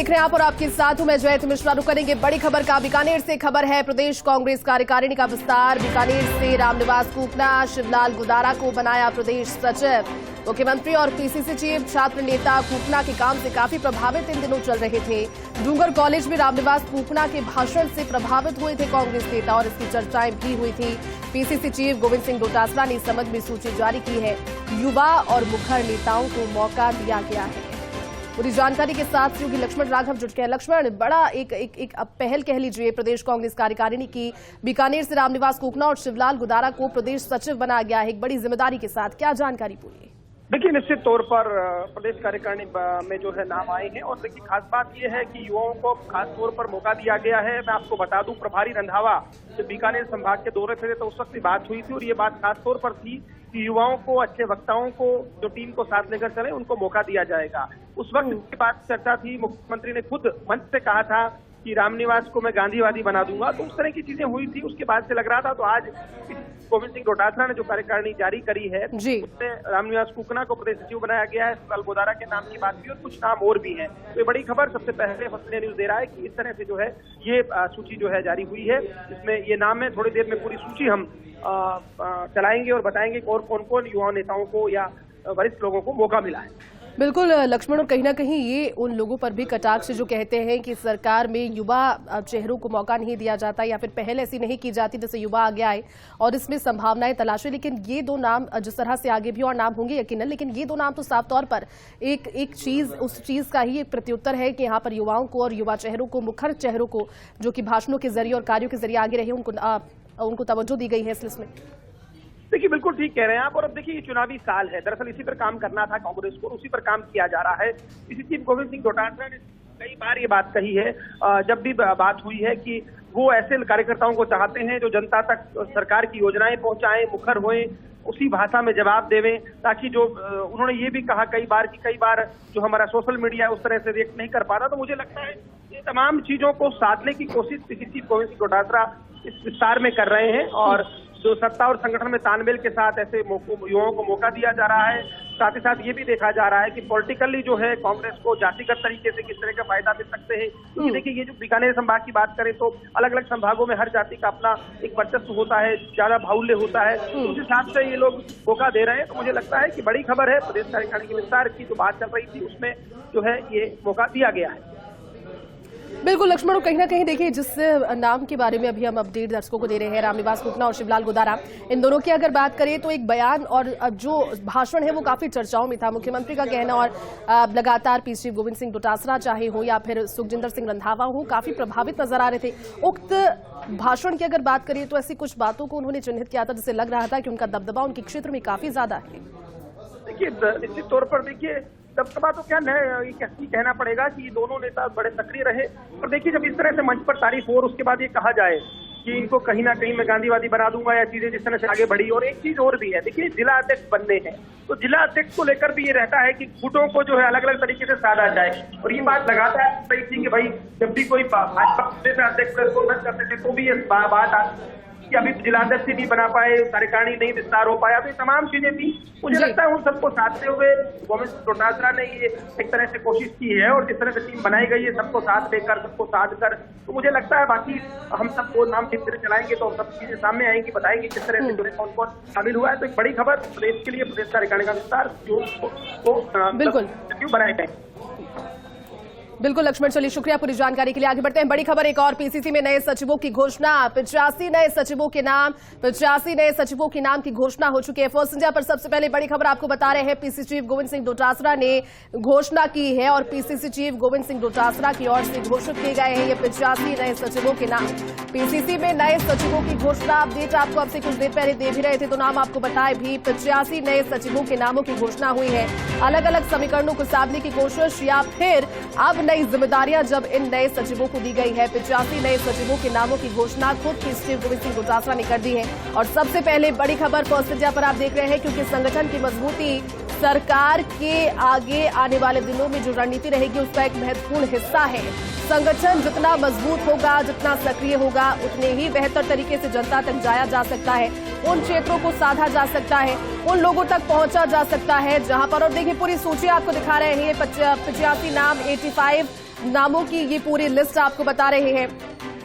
देख रहे हैं आप और आपके साथ हूं मैं जयत मिश्रा। करेंगे बड़ी खबर का। बीकानेर से खबर है, प्रदेश कांग्रेस कार्यकारिणी का विस्तार। बीकानेर से रामनिवास कूपना शिवलाल गुदारा को बनाया प्रदेश सचिव। मुख्यमंत्री और पीसीसी चीफ छात्र नेता कूपना के काम से काफी प्रभावित इन दिनों चल रहे थे। डूंगर कॉलेज में रामनिवास कूपना के भाषण से प्रभावित हुए थे कांग्रेस नेता और इसकी चर्चाएं भी हुई थी। पीसीसी चीफ गोविंद सिंह डोटासरा ने इस संबंध में सूची जारी की है। युवा और मुखर नेताओं को मौका दिया गया है। पूरी जानकारी के साथ सहयोगी लक्ष्मण राघव जुट गए। लक्ष्मण, बड़ा एक पहल कह लीजिए प्रदेश कांग्रेस कार्यकारिणी की। बीकानेर से रामनिवास कूपना और शिवलाल गुदारा को प्रदेश सचिव बनाया गया है एक बड़ी जिम्मेदारी के साथ। क्या जानकारी पूरी? देखिए, निश्चित तौर पर प्रदेश कार्यकारिणी में जो है नाम आए हैं और देखिए खास बात यह है कि युवाओं को खास तौर पर मौका दिया गया है। मैं आपको बता दूं, प्रभारी रंधावा जब बीकानेर संभाग के दौरे थे तो उस वक्त भी बात हुई थी और ये बात खास तौर पर थी कि युवाओं को, अच्छे वक्ताओं को, जो टीम को साथ लेकर चले, उनको मौका दिया जाएगा। उस वक्त इसकी बात चर्चा थी। मुख्यमंत्री ने खुद मंच से कहा था कि रामनिवास को मैं गांधीवादी बना दूंगा, तो उस तरह की चीजें हुई थी। उसके बाद से लग रहा था, तो आज गोविंद सिंह डोटासरा ने जो कार्यकारिणी जारी करी है उसमें रामनिवास कूपना को प्रदेश सचिव बनाया गया है। शिवलाल गुदारा के नाम की बात भी और कुछ नाम और भी हैं। तो ये बड़ी खबर सबसे पहले फर्स्ट इंडिया न्यूज दे रहा है कि इस तरह से जो है ये सूची जो है जारी हुई है। इसमें ये नाम है, थोड़ी देर में पूरी सूची हम चलाएंगे और बताएंगे और कौन कौन युवा नेताओं को या वरिष्ठ लोगों को मौका मिला है। बिल्कुल लक्ष्मण, और कहीं ना कहीं ये उन लोगों पर भी कटाक्ष जो कहते हैं कि सरकार में युवा चेहरों को मौका नहीं दिया जाता या फिर पहल ऐसी नहीं की जाती जैसे युवा आगे आए और इसमें संभावनाएं तलाशे। लेकिन ये दो नाम, जिस तरह से आगे भी और नाम होंगे यकीनन, लेकिन ये दो नाम तो साफ तौर पर एक चीज, उस चीज का ही एक प्रत्युत्तर है कि यहाँ पर युवाओं को और युवा चेहरों को, मुखर चेहरों को, जो कि भाषणों के जरिए और कार्यों के जरिए आगे रहे, उनको तवज्जो दी गई है इस लिस्ट में। देखिए, बिल्कुल ठीक कह रहे हैं आप। और अब देखिए, ये चुनावी साल है, दरअसल इसी पर काम करना था कांग्रेस को, उसी पर काम किया जा रहा है। इसी चीफ गोविंद सिंह डोटासरा ने कई बार ये बात कही है, जब भी बात हुई है, कि वो ऐसे कार्यकर्ताओं को चाहते हैं जो जनता तक सरकार की योजनाएं पहुंचाएं, मुखर होएं, उसी भाषा में जवाब देवें, ताकि जो उन्होंने ये भी कहा कई बार जो हमारा सोशल मीडिया है उस तरह से रिएक्ट नहीं कर पाता। तो मुझे लगता है ये तमाम चीजों को साधने की कोशिश चीफ गोविंद सिंह डोटासरा इस विस्तार में कर रहे हैं और जो सत्ता और संगठन में तालमेल के साथ ऐसे युवाओं को मौका दिया जा रहा है। साथ ही साथ ये भी देखा जा रहा है कि पॉलिटिकली जो है कांग्रेस को जातिगत तरीके से किस तरह का फायदा मिल सकते हैं। क्योंकि देखिए, ये जो बीकानेर संभाग की बात करें तो अलग अलग संभागों में हर जाति का अपना एक वर्चस्व होता है, ज्यादा बाहुल्य होता है, उस हिसाब से ये लोग मौका दे रहे हैं। तो मुझे लगता है कि बड़ी खबर है। प्रदेश कार्यकारिणी के विस्तार की जो बात चल रही थी उसमें जो है ये मौका दिया गया है। बिल्कुल लक्ष्मण, कहीं ना कहीं देखिए जिस नाम के बारे में अभी हम अपडेट दर्शकों को दे रहे हैं, रामनिवास कूपना और शिवलाल गुदारा, इन दोनों की अगर बात करें तो एक बयान और जो भाषण है वो काफी चर्चाओं में था। मुख्यमंत्री का कहना और लगातार पीसीसी गोविंद सिंह डोटासरा चाहे हो या फिर सुखजिंदर सिंह रंधावा हो, काफी प्रभावित नजर आ रहे थे। उक्त भाषण की अगर बात करें तो ऐसी कुछ बातों को उन्होंने चिन्हित किया था जिससे लग रहा था कि उनका दबदबा उनके क्षेत्र में काफी ज्यादा है। देखिए, निश्चित तौर पर देखिए दबदबा तो क्या कहना पड़ेगा कि ये दोनों नेता बड़े सक्रिय रहे। और देखिए, जब इस तरह से मंच पर तारीफ हो और उसके बाद ये कहा जाए कि इनको कहीं ना कहीं मैं गांधीवादी बना दूंगा या चीजें जिस तरह से आगे बढ़ी। और एक चीज और भी है, देखिए जिला अध्यक्ष बनने हैं तो जिला अध्यक्ष को लेकर भी ये रहता है कि गुटों को जो है अलग अलग तरीके से साधा जाए। और ये बात लगातार सही थी कि भाई जब भी कोई भाजपा अध्यक्ष संबोधन करते थे तो भी ये बात आती कि अभी जिलाध्यक्ष नहीं बना पाए, कार्यकारिणी नहीं विस्तार हो पाया। तो ये तमाम चीजें थी। मुझे लगता है उन सबको साधते हुए गोविंद डोटासरा ने ये एक तरह से कोशिश की है और जिस तरह से टीम बनाई गई है सबको साथ लेकर, सबको साध कर, तो मुझे लगता है बाकी हम सबको नाम जिस तरह चलाएंगे तो सब चीजें सामने आएंगी, बताएंगे किस तरह से जो है कौन कौन शामिल हुआ है। तो एक बड़ी खबर प्रदेश के लिए, प्रदेश कार्यकारिणी का विस्तार जो बिल्कुल बनाए गए। बिल्कुल लक्ष्मण, चलिए शुक्रिया पूरी जानकारी के लिए। आगे बढ़ते हैं। बड़ी खबर एक और, पीसीसी में नए सचिवों की घोषणा। 85 नए सचिवों के नाम की घोषणा हो चुकी है। फर्स्ट इंडिया पर सबसे पहले बड़ी खबर आपको बता रहे हैं, पीसीसी चीफ गोविंद सिंह डोटासरा ने घोषणा की है और पीसीसी चीफ गोविंद सिंह डोटासरा की ओर से घोषित किए गए हैं ये 85 नए सचिवों के नाम। पीसीसी में नए सचिवों की घोषणा अपडेट आपको अब से कुछ देर पहले दे भी रहे थे, तो नाम आपको बताए भी 85 नए सचिवों के नामों की घोषणा हुई है। अलग अलग समीकरणों को साधने की कोशिश या फिर अब नई जिम्मेदारियां जब इन नए सचिवों को दी गई है। 85 नए सचिवों के नामों की घोषणा खुद चीफ गोविंद सिंह डोटासरा ने कर दी है। और सबसे पहले बड़ी खबर फर्स्ट इंडिया पर आप देख रहे हैं, क्योंकि संगठन की मजबूती सरकार के आगे आने वाले दिनों में जो रणनीति रहेगी उसका एक महत्वपूर्ण हिस्सा है। संगठन जितना मजबूत होगा, जितना सक्रिय होगा, उतने ही बेहतर तरीके से जनता तक जाया जा सकता है, उन क्षेत्रों को साधा जा सकता है, उन लोगों तक पहुंचा जा सकता है जहां पर। और देखिए पूरी सूची आपको दिखा रहे हैं, 85 नाम, 85 नामों की ये पूरी लिस्ट आपको बता रहे हैं।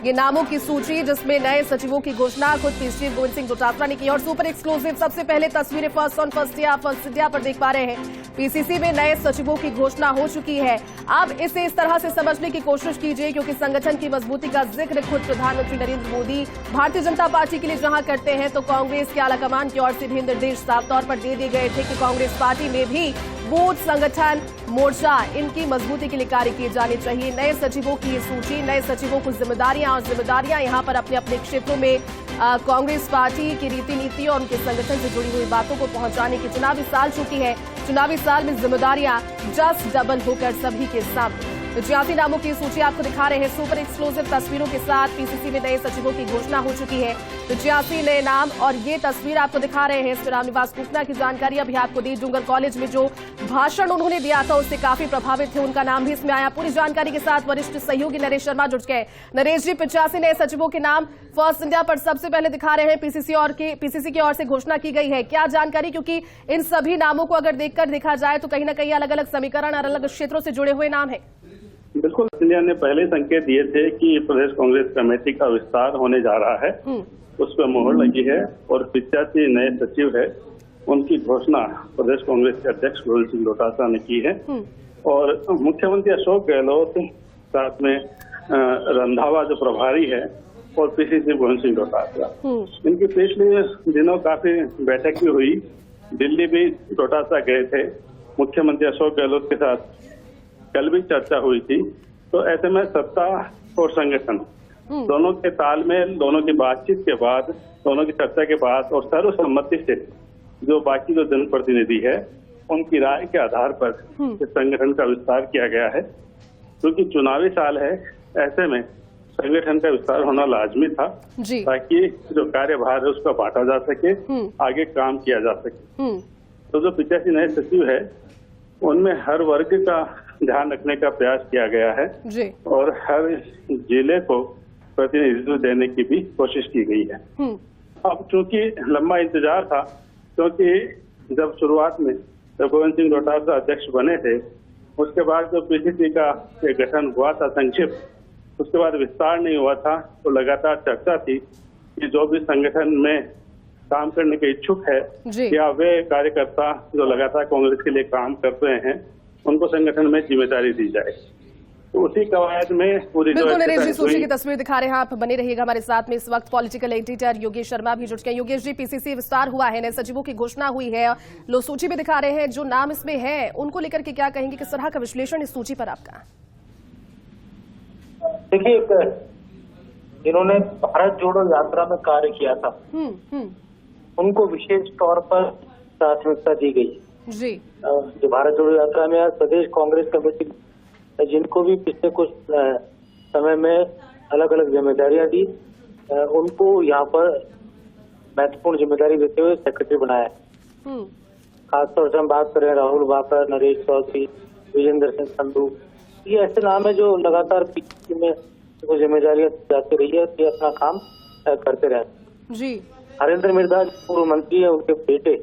ये नामों की सूची जिसमें नए सचिवों की घोषणा खुद पीसी गोविंद सिंह डोटासरा ने की। और सुपर एक्सक्लूसिव सबसे पहले तस्वीरें फर्स्ट ऑन फर्स्ट इंडिया पर देख पा रहे हैं। पीसीसी में नए सचिवों की घोषणा हो चुकी है। अब इसे इस तरह से समझने की कोशिश कीजिए क्योंकि संगठन की मजबूती का जिक्र खुद प्रधानमंत्री नरेंद्र मोदी भारतीय जनता पार्टी के लिए जहां करते हैं तो कांग्रेस के आलाकमान की ओर से भी निर्देश साफ तौर पर दे दिए गए थे कि कांग्रेस पार्टी में भी बूथ संगठन मोर्चा इनकी मजबूती के लिए कार्य किए जाने चाहिए। नए सचिवों की ये सूची, नए सचिवों को जिम्मेदारियां यहां पर अपने अपने क्षेत्रों में कांग्रेस पार्टी की रीति नीति और उनके संगठन से जुड़ी हुई बातों को पहुंचाने की चुनावी साल चुकी है। चुनावी साल में जिम्मेदारियां जस्ट डबल होकर सभी के सामने। 85 नामों की सूची आपको दिखा रहे हैं सुपर एक्सक्लूसिव तस्वीरों के साथ। पीसीसी में नए सचिवों की घोषणा हो चुकी है। 85 नए नाम और ये तस्वीर आपको दिखा रहे हैं इस रामनिवास गुप्ता की जानकारी अभी आपको दी। डूंगर कॉलेज में जो भाषण उन्होंने दिया था उससे काफी प्रभावित थे, उनका नाम भी इसमें आया। पूरी जानकारी के साथ वरिष्ठ सहयोगी नरेश शर्मा जुट गए। नरेश जी, 85 नए सचिवों के नाम फर्स्ट इंडिया पर सबसे पहले दिखा रहे हैं। पीसीसी की ओर से घोषणा की गई है, क्या जानकारी? क्योंकि इन सभी नामों को अगर देखकर देखा जाए तो कहीं ना कहीं अलग अलग समीकरण और अलग क्षेत्रों से जुड़े हुए नाम है। बिल्कुल, इंडिया ने पहले संकेत दिए थे कि प्रदेश कांग्रेस कमेटी का विस्तार होने जा रहा है, उस पर मोहर लगी है और 85 नए सचिव है उनकी घोषणा प्रदेश कांग्रेस के अध्यक्ष गोविंद सिंह डोटासरा ने की है। और मुख्यमंत्री अशोक गहलोत साथ में रंधावा जो प्रभारी है और पीसीसी गोविंद सिंह डोटासरा, इनकी पिछले दिनों काफी बैठक भी हुई। दिल्ली भी डोटासरा गए थे, मुख्यमंत्री अशोक गहलोत के साथ कल भी चर्चा हुई थी। तो ऐसे में सत्ता और संगठन दोनों के तालमेल, दोनों की बातचीत के बाद, दोनों की चर्चा के बाद और सर्वसम्मति से जो बाकी जो जनप्रतिनिधि है उनकी राय के आधार पर इस संगठन का विस्तार किया गया है। क्योंकि चुनावी साल है, ऐसे में संगठन का विस्तार होना लाजमी था ताकि जो कार्यभार है उसका बांटा जा सके, आगे काम किया जा सके। तो जो 85 नए सचिव है उनमें हर वर्ग का ध्यान रखने का प्रयास किया गया है और हर जिले को प्रतिनिधित्व देने की भी कोशिश की गई है। अब चूंकि लंबा इंतजार था, क्योंकि जब शुरुआत में जब गोविंद सिंह डोटासरा अध्यक्ष बने थे उसके बाद जो पीसीसी का गठन हुआ था संक्षिप्त, उसके बाद विस्तार नहीं हुआ था, तो लगातार चर्चा थी कि जो भी संगठन में काम करने के इच्छुक है या वे कार्यकर्ता जो लगातार कांग्रेस के लिए काम कर रहे हैं उनको संगठन में जिम्मेदारी दी जाए। तो उसी कवायद में पूरी बिल्कुल नरेश जी सूची की तस्वीर दिखा रहे हैं आप, बने रहिएगा हमारे साथ में। इस वक्त पॉलिटिकल एडिटर योगेश शर्मा भी जुट गए। योगेश जी, पीसीसी विस्तार हुआ है, नए सचिवों की घोषणा हुई है, लो सूची में दिखा रहे हैं, जो नाम इसमें है उनको लेकर के क्या कहेंगे, किस तरह का विश्लेषण इस सूची पर आपका? देखिए, इन्होंने भारत जोड़ो यात्रा में कार्य किया था, उनको विशेष तौर पर प्राथमिकता दी गई जी। जो भारत जोड़ो यात्रा में आज प्रदेश कांग्रेस कमेटी जिनको भी पिछले कुछ समय में अलग अलग जिम्मेदारियां दी, उनको यहाँ पर महत्वपूर्ण जिम्मेदारी देते हुए सेक्रेटरी बनाया। खासतौर से हम बात करें राहुल बापर, नरेश चौधरी, विजेंद्र सिंह संधू, ये ऐसे नाम है जो लगातार पीसीसी में जिम्मेदारियां जाती रही है, ये अपना काम करते रहे जी। हरेंद्र मिर्धा पूर्व मंत्री है, उनके बेटे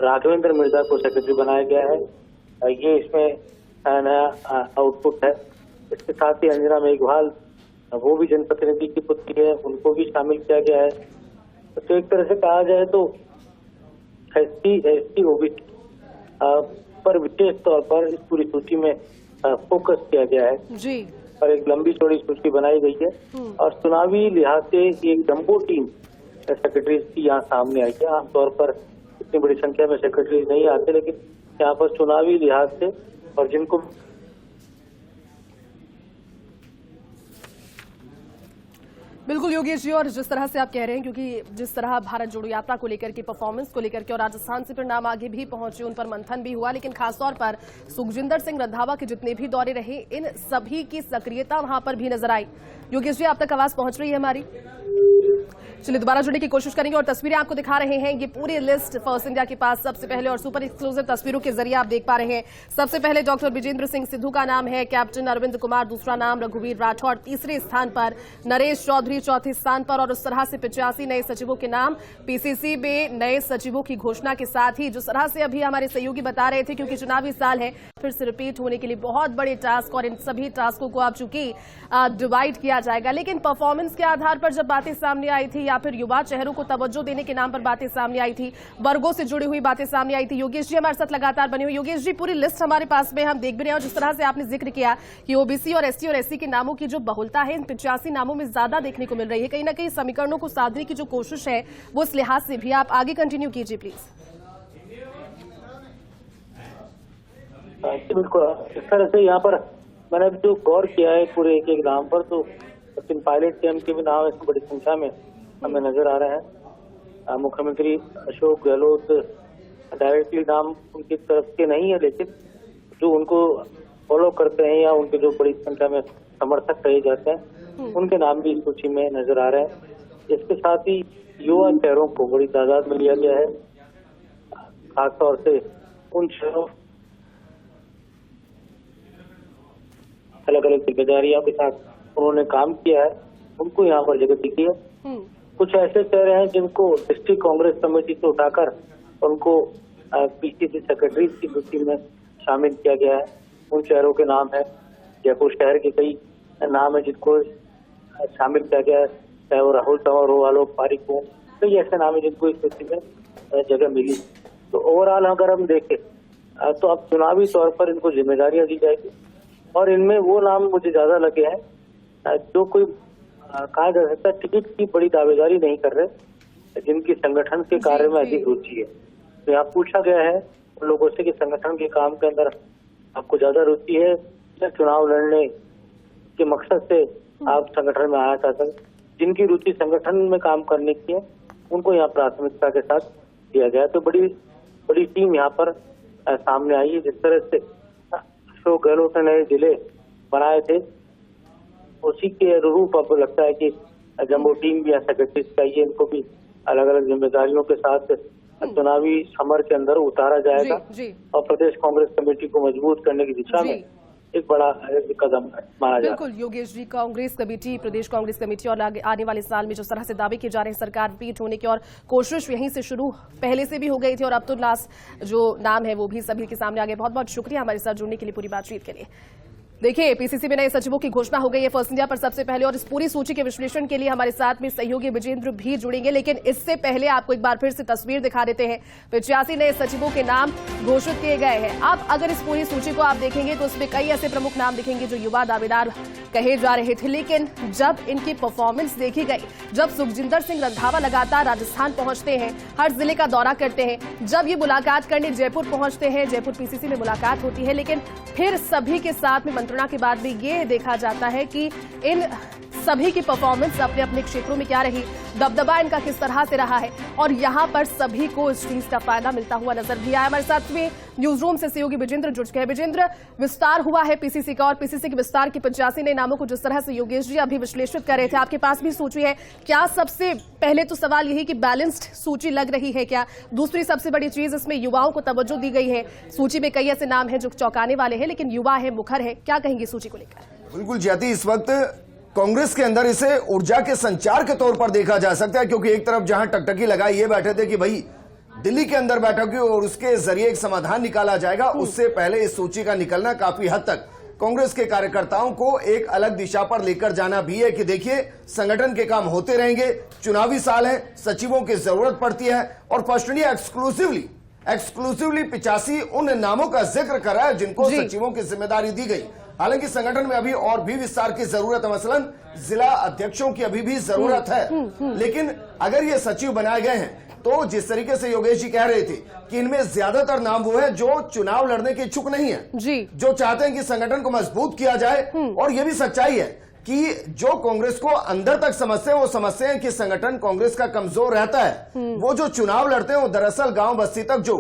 राघवेंद्र मिर्धा को सेक्रेटरी बनाया गया है। ये इसमें नया आउटपुट है। इसके साथ ही अंजना मेघवाल, वो भी जनप्रतिनिधि की पुत्री है, उनको भी शामिल किया गया है। तो एक तरह से कहा जाए तो एसटी ओबीसी पर विशेष तौर पर इस पूरी सूची में फोकस किया गया है जी। और एक लंबी चौड़ी सूची बनाई गई है और चुनावी लिहाज से एक जंबो टीम सेक्रेटरी की यहाँ सामने आई है। आमतौर पर इतनी बड़ी संख्या में सेक्रेटरी नहीं आते, लेकिन यहाँ पर चुनावी लिहाज से और जिनको बिल्कुल योगेश जी, और जिस तरह से आप कह रहे हैं, क्योंकि जिस तरह भारत जोड़ो यात्रा को लेकर के, परफॉर्मेंस को लेकर के और राजस्थान से परिणाम आगे भी पहुंचे, उन पर मंथन भी हुआ, लेकिन खासतौर पर सुखजिंदर सिंह रंधावा के जितने भी दौरे रहे, इन सभी की सक्रियता वहां पर भी नजर आई। योगेश जी, आप तक आवाज पहुंच रही है हमारी? चलिए दोबारा जुड़ने की कोशिश करेंगे और तस्वीरें आपको दिखा रहे हैं। ये पूरी लिस्ट फर्स्ट इंडिया के पास सबसे पहले और सुपर एक्सक्लूसिव तस्वीरों के जरिए आप देख पा रहे हैं। सबसे पहले डॉक्टर विजेंद्र सिंह सिद्धू का नाम है, कैप्टन अरविंद कुमार दूसरा नाम, रघुवीर राठौड़ तीसरे स्थान पर, नरेश चौधरी चौथे स्थान पर, और उस तरह से 85 नए सचिवों के नाम। पीसीसी में नए सचिवों की घोषणा के साथ ही जिस तरह से अभी हमारे सहयोगी बता रहे थे, क्योंकि चुनावी साल है, फिर से रिपीट होने के लिए बहुत बड़े टास्क, और इन सभी टास्कों को आप चूंकि डिवाइड किया जाएगा। लेकिन परफॉर्मेंस के आधार पर जब बातें सामने आई थी, या फिर युवा चेहरों को तवज्जो देने के नाम पर बातें सामने आई थी, वर्गों से जुड़ी हुई बातें सामने आई थी। योगेश जी हमारे साथ लगातार बने हुए। योगेश जी, पूरी लिस्ट हमारे पास में हम देख भी रहे हैं, और जिस तरह से आपने जिक्र किया कि ओबीसी और एसटी और एससी के नामों की जो बहुलता है इन 85 नामों में ज्यादा देखने को मिल रही है, कहीं ना कहीं समीकरणों को साधने की जो कोशिश है वो इस लिहाज से भी। आप आगे कंटिन्यू कीजिए प्लीज। बिल्कुल, इस तरह से यहाँ पर मैंने जो गौर किया है पूरे एक एक नाम पर, तो लेकिन पायलट कैंप के भी नाम इसमें बड़ी संख्या में हमें नजर आ रहे हैं। मुख्यमंत्री अशोक गहलोत डायरेक्टली नाम उनकी तरफ के नहीं है, लेकिन जो उनको फॉलो करते हैं या उनके जो बड़ी संख्या में समर्थक कहे जाते हैं, उनके नाम भी इस सूची में नजर आ रहे हैं। इसके साथ ही युवा शहरों को बड़ी तादाद में लिया गया है, खासतौर से उन शहरों अलग अलग जिम्मेदारियों के साथ उन्होंने काम किया है, उनको यहाँ पर जगह दिखी है। कुछ ऐसे चेहरे हैं जिनको डिस्ट्रिक्ट कांग्रेस कमेटी से उठाकर उनको पीसीसी सेक्रेटरी की सूची में शामिल किया गया है। उन चेहरों के नाम है, जयपुर शहर के कई नाम है जिनको शामिल किया गया है, चाहे वो राहुल तंवर हो, आलोक पारिक हो, कई ऐसे नाम है जिनको इस सूची में जगह मिली। तो ओवरऑल अगर हम देखें तो अब चुनावी तौर पर इनको जिम्मेदारियां दी जाएगी, और इनमें वो नाम मुझे ज्यादा लगे हैं जो कोई कहा जा सकता है टिकट की बड़ी दावेदारी नहीं कर रहे, जिनकी संगठन के कार्य में अधिक रुचि है। तो यहाँ पूछा गया है उन लोगों से कि संगठन के काम के अंदर आपको ज्यादा रुचि है या चुनाव लड़ने के मकसद से आप संगठन में आना चाहते हैं। जिनकी रुचि संगठन में काम करने की है उनको यहाँ प्राथमिकता के साथ दिया गया। तो बड़ी टीम यहाँ पर सामने आई है। जिस तरह से अशोक गहलोत ने नए जिले बनाए थे, उसी के अनुरूप अब लगता है कि जम्बो टीम भी सेक्रेटरी चाहिए, इनको भी अलग अलग जिम्मेदारियों के साथ चुनावी समर के अंदर उतारा जाएगा। और प्रदेश कांग्रेस कमेटी को मजबूत करने की दिशा में एक बड़ा कदम माना जाए। बिल्कुल योगेश जी, कांग्रेस कमेटी, प्रदेश कांग्रेस कमेटी, और आने वाले साल में जिस तरह से दावे किए जा रहे हैं सरकार रिपीट होने की, और कोशिश यहीं से शुरू पहले से भी हो गई थी, और अब तो लास्ट जो नाम है वो भी सभी के सामने आ गए। बहुत बहुत शुक्रिया हमारे साथ जुड़ने के लिए, पूरी बातचीत के लिए। देखिए, पीसीसी में नए सचिवों की घोषणा हो गई है फर्स्ट इंडिया पर सबसे पहले, और इस पूरी सूची के विश्लेषण के लिए हमारे साथ में सहयोगी विजेंद्र भी जुड़ेंगे। लेकिन इससे पहले आपको एक बार फिर से तस्वीर दिखा देते हैं। 85 नए सचिवों के नाम घोषित किए गए हैं। अब अगर इस पूरी सूची को आप देखेंगे तो उसमें कई ऐसे प्रमुख नाम दिखेंगे जो युवा दावेदार कहे जा रहे थे, लेकिन जब इनकी परफॉर्मेंस देखी गई, जब सुखजिंदर सिंह रंधावा लगातार राजस्थान पहुंचते हैं, हर जिले का दौरा करते हैं, जब ये मुलाकात करने जयपुर पहुंचते हैं, जयपुर पीसीसी में मुलाकात होती है, लेकिन फिर सभी के साथ में मंत्रणा के बाद भी ये देखा जाता है कि इन सभी की परफॉर्मेंस अपने अपने क्षेत्रों में क्या रही, दबदबा इनका किस तरह से रहा है, और यहां पर सभी को इस चीज का फायदा मिलता हुआ नजर भी आया। हमारे साथ में न्यूज रूम से सहयोगी विजेंद्र जुड़ गए। विजेंद्र, विस्तार हुआ है पीसीसी का, और पीसीसी के विस्तार के 85 नए नामों को जिस तरह से योगेश जी अभी विश्लेषित कर रहे थे, आपके पास भी सूची है। क्या सबसे पहले तो सवाल यही कि बैलेंस्ड सूची लग रही है क्या? दूसरी सबसे बड़ी चीज, इसमें युवाओं को तवज्जो दी गई है। सूची में कई ऐसे नाम हैं जो चौंकाने वाले हैं, लेकिन युवा है, मुखर है। क्या कहेंगे सूची को लेकर? बिल्कुल ज्योति, इस वक्त कांग्रेस के अंदर इसे ऊर्जा के संचार के तौर पर देखा जा सकता है, क्योंकि एक तरफ जहां टकटकी लगाए ये बैठे थे कि भाई दिल्ली के अंदर बैठक हुई और उसके जरिए एक समाधान निकाला जाएगा, उससे पहले इस सूची का निकलना काफी हद तक कांग्रेस के कार्यकर्ताओं को एक अलग दिशा पर लेकर जाना भी है कि देखिए संगठन के काम होते रहेंगे, चुनावी साल है, सचिवों की जरूरत पड़ती है, और फर्स्ट इंडिया एक्सक्लूसिवली 85 उन नामों का जिक्र करा है जिनको सचिवों की जिम्मेदारी दी गई। हालांकि संगठन में अभी और भी विस्तार की जरूरत है, मसलन जिला अध्यक्षों की अभी भी जरूरत है। लेकिन अगर ये सचिव बनाए गए हैं तो जिस तरीके से योगेश जी कह रहे थे कि इनमें ज्यादातर नाम वो है जो चुनाव लड़ने के इच्छुक नहीं है, जो चाहते हैं कि संगठन को मजबूत किया जाए। और ये भी सच्चाई है कि जो कांग्रेस को अंदर तक समझते हैं वो समझते हैं कि संगठन कांग्रेस का कमजोर रहता है। वो जो चुनाव लड़ते हैं वो दरअसल गांव बस्ती तक जो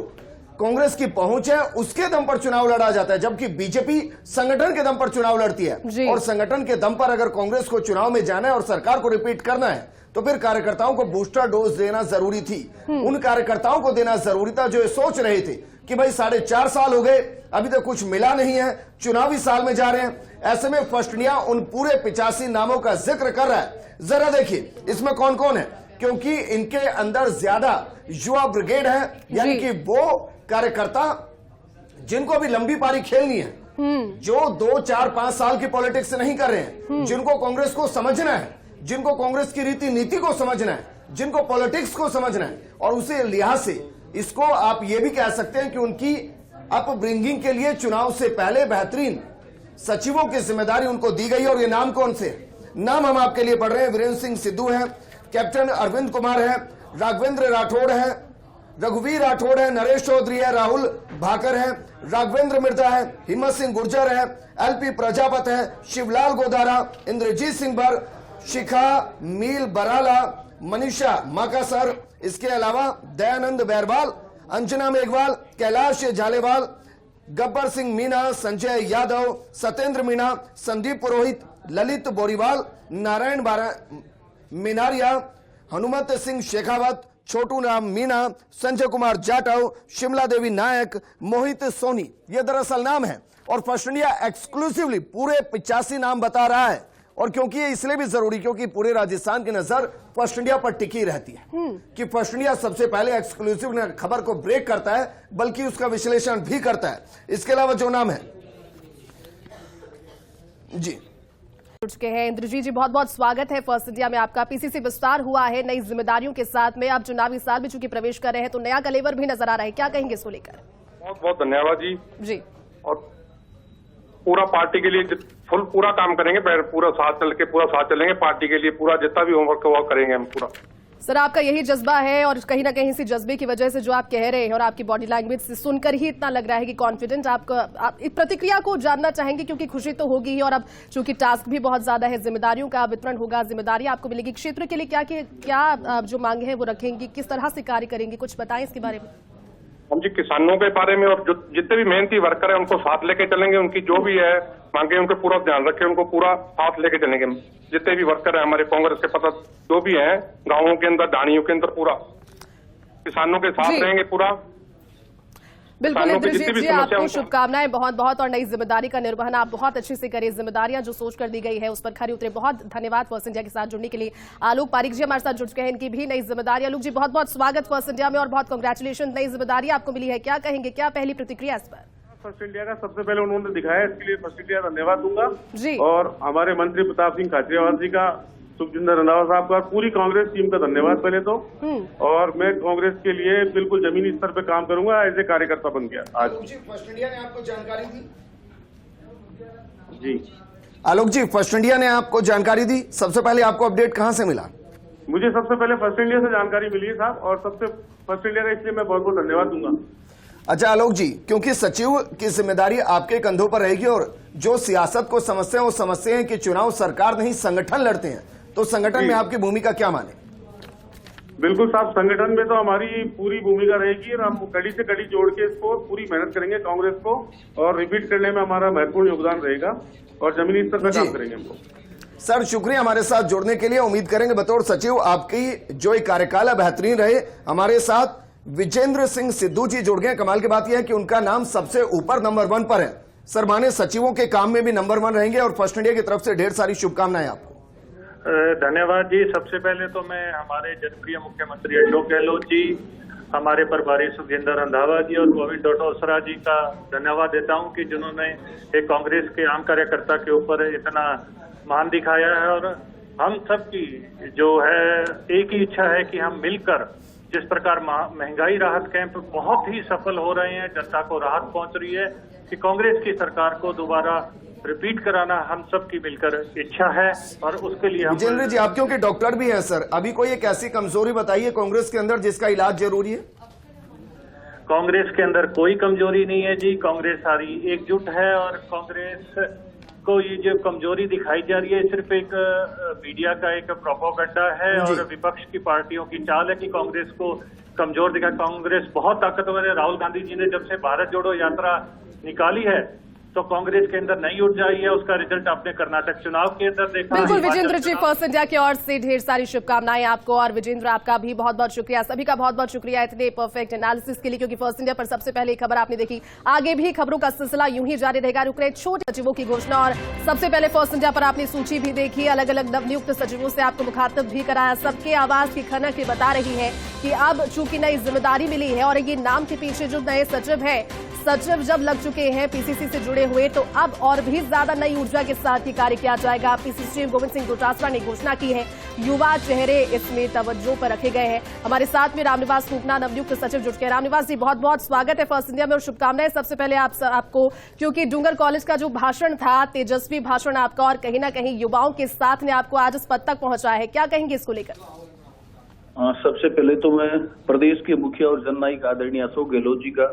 कांग्रेस की पहुंच है उसके दम पर चुनाव लड़ा जाता है, जबकि बीजेपी संगठन के दम पर चुनाव लड़ती है। और संगठन के दम पर अगर कांग्रेस को चुनाव में जाना है और सरकार को रिपीट करना है तो फिर कार्यकर्ताओं को बूस्टर डोज देना जरूरी थी। उन कार्यकर्ताओं को देना जरूरी था जो ये सोच रहे थे कि भाई 4.5 साल हो गए, अभी तक कुछ मिला नहीं है, चुनावी साल में जा रहे हैं। ऐसे में फर्स्ट इंडिया उन पूरे 85 नामों का जिक्र कर रहा है। जरा देखिए इसमें कौन कौन है, क्योंकि इनके अंदर ज्यादा युवा ब्रिगेड है, यानी कि वो कार्यकर्ता जिनको अभी लंबी पारी खेलनी है, जो 2, 4, 5 साल की पॉलिटिक्स नहीं कर रहे हैं, जिनको कांग्रेस को समझना है, जिनको कांग्रेस की रीति नीति को समझना है, जिनको पॉलिटिक्स को समझना है, और उसी लिहाज से इसको आप ये भी कह सकते हैं कि उनकी अपब्रिंगिंग के लिए चुनाव से पहले बेहतरीन सचिवों की जिम्मेदारी उनको दी गई। और ये नाम कौन से नाम हम आपके लिए पढ़ रहे हैं। वीरेंद्र सिंह सिद्धू है, कैप्टन अरविंद कुमार है, राघवेंद्र राठौड़ है, रघुवीर राठौड़ है, नरेश चौधरी है, राहुल भाकर है, राघवेंद्र मिर्जा है, हिम्मत सिंह गुर्जर है, एलपी प्रजापत है, शिवलाल गोदारा, इंद्रजीत सिंह बर, शिखा मील बराला, मनीषा माकासर, इसके अलावा दयानंद बैरवाल, अंजना मेघवाल, कैलाश झालेवाल, गब्बर सिंह मीणा, संजय यादव, सत्येंद्र मीणा, संदीप पुरोहित, ललित बोरीवाल, नारायण मीनारिया, हनुमत सिंह शेखावत, छोटू राम मीणा, संजय कुमार जाटव, शिमला देवी नायक, मोहित सोनी, ये दरअसल नाम है। और फर्स्ट इंडिया एक्सक्लूसिवली पूरे 85 नाम बता रहा है। और क्योंकि ये इसलिए भी जरूरी, क्योंकि पूरे राजस्थान की नजर फर्स्ट इंडिया पर टिकी रहती है कि फर्स्ट इंडिया सबसे पहले एक्सक्लूसिव खबर को ब्रेक करता है, बल्कि उसका विश्लेषण भी करता है। इसके अलावा जो नाम है जी जुड़ चुके हैं इंद्रजीत जी, बहुत बहुत स्वागत है फर्स्ट इंडिया में आपका। पीसीसी विस्तार हुआ है नई जिम्मेदारियों के साथ में, आप चुनावी साल में चूंकि प्रवेश कर रहे हैं तो नया कलेवर भी नजर आ रहा है, क्या कहेंगे इसको लेकर? बहुत बहुत धन्यवाद जी। जी, और पूरा पार्टी के लिए पूरा काम करेंगे, पूरा साथ चलेंगे पार्टी के लिए, पूरा जितना भी होमवर्क वो करेंगे हम पूरा। सर आपका यही जज्बा है और कहीं ना कहीं इसी जज्बे की वजह से जो आप कह रहे हैं और आपकी बॉडी लैंग्वेज से सुनकर ही इतना लग रहा है कि कॉन्फिडेंट आप इस प्रतिक्रिया को जानना चाहेंगे, क्योंकि खुशी तो होगी ही और अब चूंकि टास्क भी बहुत ज्यादा है, जिम्मेदारियों का वितरण होगा, जिम्मेदारी आपको मिलेगी। क्षेत्र के लिए क्या जो मांगे हैं वो रखेंगी, किस तरह से कार्य करेंगे, कुछ बताएं इसके बारे में। हम जी किसानों के बारे में और जो जितने भी मेहनती वर्कर हैं उनको साथ लेके चलेंगे, उनकी जो भी है मांगे उनको पूरा ध्यान रखें, उनको पूरा साथ लेके चलेंगे। जितने भी वर्कर हैं हमारे कांग्रेस के पता जो भी हैं गांवों के अंदर, ढाणियों के अंदर, पूरा किसानों के साथ रहेंगे पूरा। बिल्कुल इंद्रजीत जी, आपको शुभकामनाएं बहुत बहुत, और नई जिम्मेदारी का निर्वहन आप बहुत अच्छे से करें। जिम्मेदारियां जो सोच कर दी गई है उस पर खरी उतरे। बहुत धन्यवाद फर्स्ट इंडिया के साथ जुड़ने के लिए। आलोक पारिक जी हमारे साथ जुड़ चुके हैं, इनकी भी नई जिम्मेदारी। आलोक जी बहुत बहुत स्वागत फर्स्ट इंडिया में और बहुत कांग्रेचुलेशन, नई जिम्मेदारी आपको मिली है, क्या कहेंगे, क्या पहली प्रतिक्रिया इस पर? फर्स्ट इंडिया का सबसे पहले उन्होंने दिखाया, इसके लिए फर्स्ट इंडिया धन्यवाद दूंगा जी। और हमारे मंत्री प्रताप सिंह खाचरियावाल जी का, सुखजिंदर रंधावा साहब का, पूरी कांग्रेस टीम का धन्यवाद पहले तो। और मैं कांग्रेस के लिए बिल्कुल जमीनी स्तर पे काम करूंगा, एज ए कार्यकर्ता बन गया आज। फर्स्ट इंडिया ने आपको जानकारी दी? जी आलोक जी, फर्स्ट इंडिया ने आपको जानकारी दी, सबसे पहले आपको अपडेट कहां से मिला? मुझे सबसे पहले फर्स्ट इंडिया से जानकारी मिली है साहब, और सबसे फर्स्ट इंडिया का इसलिए मैं बहुत बहुत धन्यवाद दूंगा। अच्छा आलोक जी, क्योंकि सचिव की जिम्मेदारी आपके कंधों पर रहेगी और जो सियासत को समझते हैं वो समझते हैं कि चुनाव सरकार नहीं संगठन लड़ते हैं, तो संगठन में आपकी भूमिका क्या माने? बिल्कुल साहब, संगठन में तो हमारी पूरी भूमिका रहेगी और हम कड़ी से कड़ी जोड़ के इसको पूरी मेहनत करेंगे कांग्रेस को, और रिपीट करने में हमारा महत्वपूर्ण योगदान रहेगा और जमीनी स्तर पर काम करेंगे हम लोग। सर शुक्रिया हमारे साथ जुड़ने के लिए। उम्मीद करेंगे बतौर सचिव आपकी जो एक कार्यकाल है बेहतरीन रहे। हमारे साथ विजेंद्र सिंह सिद्धू जी जुड़ गए। कमाल की बात यह है कि उनका नाम सबसे ऊपर नंबर 1 पर है। सर माने सचिवों के काम में भी नंबर 1 रहेंगे और फर्स्ट इंडिया की तरफ से ढेर सारी शुभकामनाएं आपको। धन्यवाद जी। सबसे पहले तो मैं हमारे जनप्रिय मुख्यमंत्री अशोक गहलोत जी, हमारे प्रभारी सुखजिंदर रंधावा जी और गोविंद डोटासरा जी का धन्यवाद देता हूं कि जिन्होंने एक कांग्रेस के आम कार्यकर्ता के ऊपर इतना मान दिखाया है। और हम सब की जो है एक ही इच्छा है कि हम मिलकर, जिस प्रकार महंगाई राहत कैंप बहुत ही सफल हो रहे हैं, जनता को राहत पहुंच रही है, कि कांग्रेस की सरकार को दोबारा रिपीट कराना हम सब की मिलकर इच्छा है। और उसके लिए हम विजेंद्र जी, आप क्योंकि डॉक्टर भी हैं सर, अभी कोई एक ऐसी कमजोरी बताइए कांग्रेस के अंदर जिसका इलाज जरूरी है? कांग्रेस के अंदर कोई कमजोरी नहीं है जी, कांग्रेस सारी एकजुट है। और कांग्रेस को ये जो कमजोरी दिखाई जा रही है सिर्फ एक मीडिया का एक प्रोपेगेंडा है और विपक्ष की पार्टियों की चाल है कि कांग्रेस को कमजोर दिखा। कांग्रेस बहुत ताकतवर है। राहुल गांधी जी ने जब से भारत जोड़ो यात्रा निकाली है तो कांग्रेस के अंदर नई ऊर्जा आई है, उसका रिजल्ट आपने कर्नाटक चुनाव के अंदर देखा। बिल्कुल विजेंद्र जी, फर्स्ट इंडिया की ओर से ढेर सारी शुभकामनाएं आपको। और विजेंद्र आपका भी बहुत बहुत शुक्रिया, सभी का बहुत बहुत शुक्रिया इतने परफेक्ट एनालिसिस के लिए, क्योंकि फर्स्ट इंडिया पर सबसे पहले खबर आपने देखी। आगे भी खबरों का सिलसिला यूं ही जारी रहेगा। रुक रहे छोटे सचिवों की घोषणा, और सबसे पहले फर्स्ट इंडिया पर आपने सूची भी देखी, अलग अलग नवनियुक्त सचिवों से आपको मुखातिब भी कराया। सबके आवाज की खनक ये बता रही है कि अब चूंकि नई जिम्मेदारी मिली है और ये नाम के पीछे जो नए सचिव है सचिव जब लग चुके हैं पीसीसी से जुड़े हुए, तो अब और भी ज्यादा नई ऊर्जा के साथ ये कार्य किया जाएगा। पीसीसी चीफ गोविंद सिंह डोटासरा ने घोषणा की है, युवा चेहरे इसमें तवज्जो पर रखे गए हैं। हमारे साथ में रामनिवास फूकना नवनियुक्त सचिव जुट गए। रामनिवास जी, बहुत बहुत स्वागत है फर्स्ट इंडिया में और शुभकामनाएं सबसे पहले आपको, क्योंकि डूंगर कॉलेज का जो भाषण था, तेजस्वी भाषण आपका, और कहीं ना कहीं युवाओं के साथ ने आपको आज इस पद तक पहुंचाया है, क्या कहेंगे इसको लेकर? सबसे पहले तो मैं प्रदेश के मुखिया और जननायक आदरणीय अशोक गहलोत जी का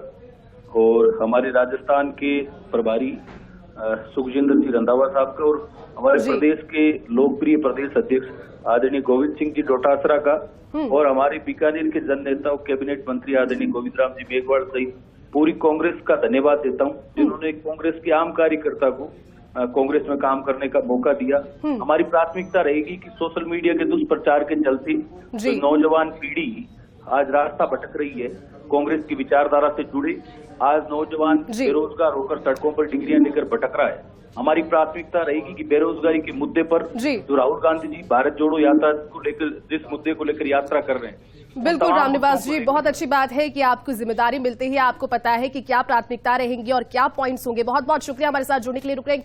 और हमारे राजस्थान के प्रभारी सुखजिंदर सिंह रंधावा साहब का और हमारे प्रदेश के लोकप्रिय प्रदेश अध्यक्ष आदरणीय गोविंद सिंह जी डोटासरा का और हमारे बीकानेर के जन नेता और कैबिनेट मंत्री आदरणीय गोविंद राम जी मेघवाल सहित पूरी कांग्रेस का धन्यवाद देता हूं, जिन्होंने कांग्रेस के आम कार्यकर्ता को कांग्रेस में काम करने का मौका दिया। हमारी प्राथमिकता रहेगी कि सोशल मीडिया के दुष्प्रचार के चलते जो नौजवान पीढ़ी आज रास्ता भटक रही है, कांग्रेस की विचारधारा से जुड़े आज नौजवान बेरोजगार होकर सड़कों पर डिग्रियां लेकर भटक रहा है। हमारी प्राथमिकता रहेगी कि बेरोजगारी के मुद्दे पर जो राहुल गांधी जी भारत जोड़ो यात्रा को लेकर जिस मुद्दे को लेकर यात्रा कर रहे हैं। बिल्कुल रामनिवास जी, बहुत अच्छी बात है कि आपको जिम्मेदारी मिलती है, आपको पता है कि क्या प्राथमिकता रहेंगी और क्या पॉइंट्स होंगे। बहुत बहुत शुक्रिया हमारे साथ जुड़ने के लिए। रुक रहे